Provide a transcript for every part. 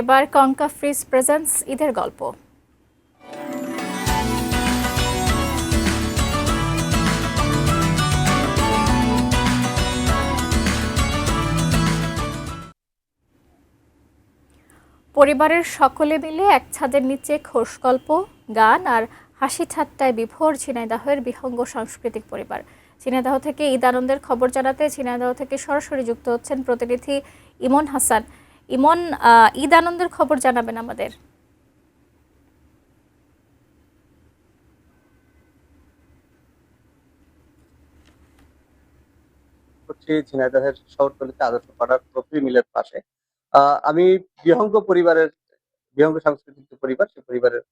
এবার কঙ্কা fridge presents ঈদের গল্প। পরিবারের সকলে মিলে এক ছাদের নিচে খোশ গল্প, গান আর হাসি ঠাট্টায় বিভোর ঝিনাইদহের বিহঙ্গ সাংস্কৃতিক পরিবার। ঝিনাইদহ থেকে ঈদ আনন্দের খবর জানাতে ঝিনাইদহ থেকে সরাসরি যুক্ত হচ্ছেন প্রতিনিধি ইমন হাসান। ইমন, ঈদ আনন্দের খবর জানাবেন আমাদের। ঝিনাইদহের শহরতলিতে আদর্শ পাড়ার প্রকৃতি মিলের পাশে। আমি বিহঙ্গ বিহঙ্গ সাংস্কৃতিক যে পরিবার, সেই পরিবারের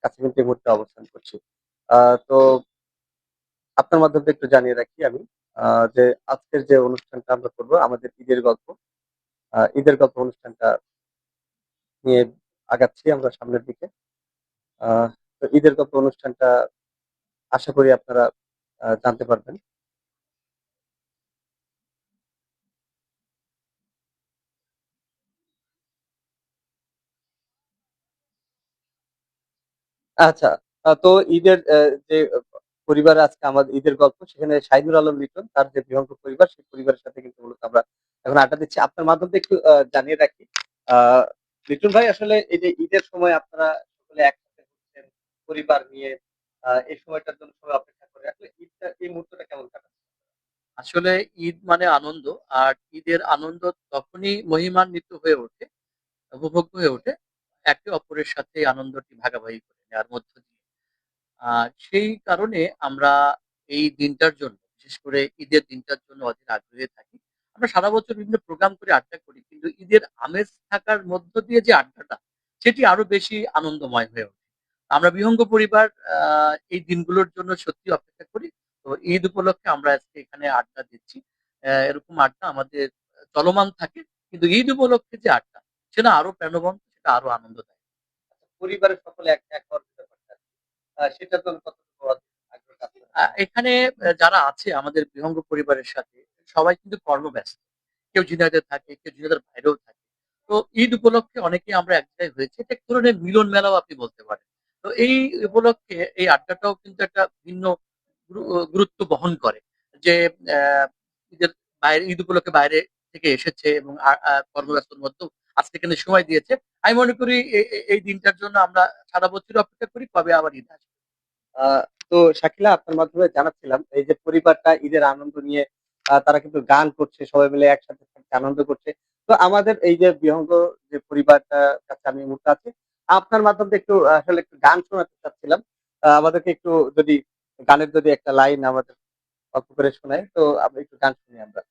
কাছে কিন্তু এই মুহূর্তে অবস্থান করছি। তো আপনার মাধ্যমে একটু জানিয়ে রাখি আমি, যে আজকের যে অনুষ্ঠানটা আমরা করব, আমাদের ঈদের গল্প অনুষ্ঠানটা নিয়ে আগাচ্ছি আমরা সামনের দিকে। তো ঈদের গল্প অনুষ্ঠানটা আশা করি আপনারা জানতে পারবেন। আচ্ছা। তো ঈদের যে পরিবারে আজকে আমাদের ঈদের গল্প, সেখানে শাহিনুর আলম লিটন তার যে বিহঙ্গ পরিবার, সেই পরিবারের সাথে কিন্তু মূলত আমরা এখন আড্ডা দিচ্ছি। আপনার মাধ্যমে একটু জানিয়ে রাখি, আহ লিটন ভাই, আসলে এই যে ঈদের সময় আপনারা সকলে একসাথে হচ্ছেন পরিবার নিয়ে, এই সময়টার জন্য সবাই অপেক্ষা করে, আসলে ঈদটা এই মুহূর্তটা কেমন কাটাচ্ছে? আসলে ঈদ মানে আনন্দ। আর ঈদের আনন্দ তখনই মহিমান্বিত হয়ে ওঠে, উপভোগ্য হয়ে ওঠে একে অপরের সাথে এই আনন্দটি ভাগাভাগি করে নেওয়ার মধ্য দিয়ে। সেই কারণে আমরা এই দিনটার জন্য, বিশেষ করে ঈদের দিনটার জন্য অধীর আগ্রহে থাকি। আমরা সারা বছর বিভিন্ন প্রোগ্রাম করে আড্ডা করি, কিন্তু ঈদের আমেজ থাকার মধ্য দিয়ে যে আড্ডাটা, সেটি আরো বেশি আনন্দময় হয়ে ওঠে। আমরা বিহঙ্গ পরিবার এই দিনগুলোর জন্য সত্যি অপেক্ষা করি। তো ঈদ উপলক্ষে আমরা আজকে এখানে আড্ডা দিচ্ছি। এরকম আড্ডা আমাদের চলমান থাকে, কিন্তু ঈদ উপলক্ষে যে আড্ডা, সেটা আরো প্রাণবন্ত, সেটা আরো আনন্দদায়ক। পরিবারের সকলে এক হওয়ার যে ব্যাপারটা, সেটা তো কতটুকু আগ্রহ কাজ করে? এখানে যারা আছে আমাদের বিহঙ্গ পরিবারের সাথে, সবাই কিন্তু কর্মব্যস্ত। কেউ ঝিনাইদহে থাকে, কেউ ঝিনাইদহের বাইরেও থাকে। তো ঈদ উপলক্ষে অনেকেই আমরা এক জায়গায় হয়েছি। এটা এক ধরনের মিলন মেলাও আপনি বলতে পারেন। তো এই উপলক্ষে এই আড্ডাটাও কিন্তু একটা ভিন্ন গুরুত্ব বহন করে। যে ঈদের বাইরে, ঈদ উপলক্ষে বাইরে থেকে এসেছে এবং কর্মব্যস্তর মধ্যেও আজকে এখানে সময় দিয়েছে। আমি মনে করি এই দিনটার জন্য আমরা সারা বছর অপেক্ষা করি কবে আবার ঈদ আসবে। আহ তো শাকিলা, আপনার মাধ্যমে জানাচ্ছিলাম এই যে পরিবারটা ঈদের আনন্দ নিয়ে তারা কিন্তু গান করছে, সবাই মিলে একসাথে থাকছে, আনন্দ করছে। তো আমাদের এই যে বিহঙ্গ যে পরিবারটা কাছে আমি এই মুহূর্তে আছি, আপনার মাধ্যমে একটু আসলে একটু গান শোনাতে চাচ্ছিলাম। আমাদেরকে একটু যদি গানের যদি একটা লাইন আমাদের অল্প করে শোনায়, তো আমরা একটু গান শুনি আমরা।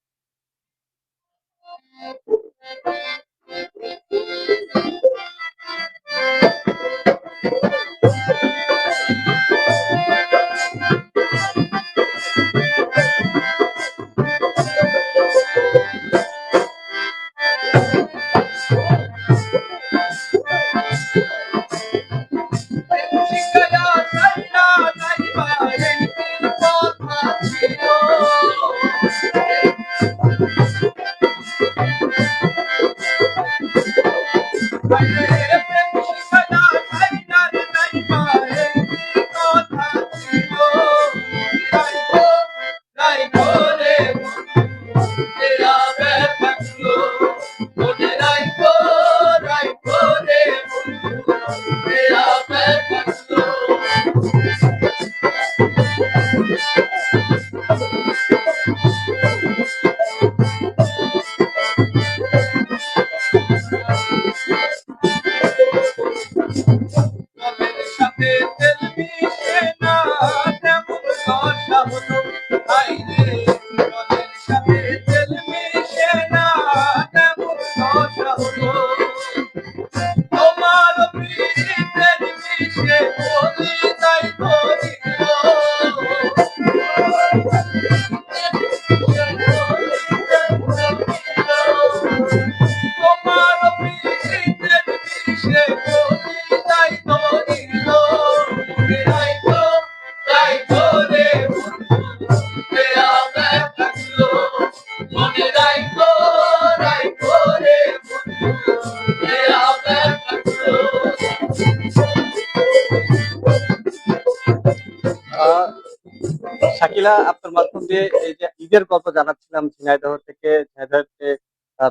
শাকিলা, আপনার মাধ্যম দিয়ে এই যে ঈদের গল্প জানাচ্ছিলাম ঝিনাইদহ থেকে। ঝিনাইদহের যে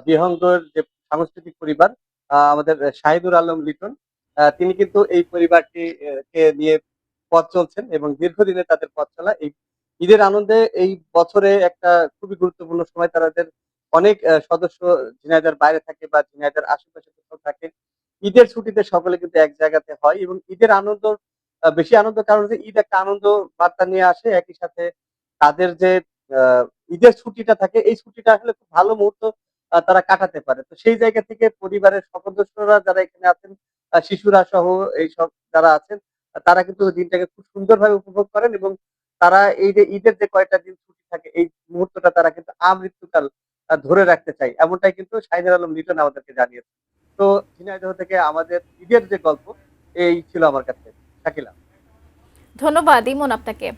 বিহঙ্গর যে সাংস্কৃতিক পরিবার, আমাদের শাহিদুর আলম লিটন, তিনি কিন্তু এই পরিবারটি কে নিয়ে পথ চলছেন এবং দীর্ঘদিনে তাদের পথ চলা এই ঈদের আনন্দে এই বছরে একটা খুবই গুরুত্বপূর্ণ সময়। তাদের অনেক সদস্য ঝিনাইদহের বাইরে থাকে বা ঝিনাইদহের আশেপাশে কোথাও থাকে। ঈদের ছুটিতে সকলে কিন্তু এক জায়গাতে হয় এবং ঈদের আনন্দ বেশি আনন্দ, কারণ হচ্ছে ঈদ একটা আনন্দ বার্তা নিয়ে আসে। একই সাথে তাদের যে ঈদের ছুটিটা থাকে, এই ছুটিটা আসলে খুব ভালো মুহূর্ত তারা কাটাতে পারে। তো সেই জায়গা থেকে পরিবারের সদস্যরা যারা এখানে আছেন, শিশুরা সহ এইসব যারা আছেন, তারা কিন্তু দিনটাকে খুব সুন্দরভাবে উপভোগ করেন এবং তারা এই যে ঈদের যে কয়েকটা দিন ছুটি থাকে, এই মুহূর্তটা তারা কিন্তু আমৃত্যুকাল ধরে রাখতে চায়। এমনটাই কিন্তু শাহিনুর আলম লিটন আমাদেরকে জানিয়েছেন। তো ঝিনাইদহ থেকে আমাদের ঈদের যে গল্প, এই ছিল আমার কাছে। শাকিলা। ধন্যবাদ ইমন আপনাকে।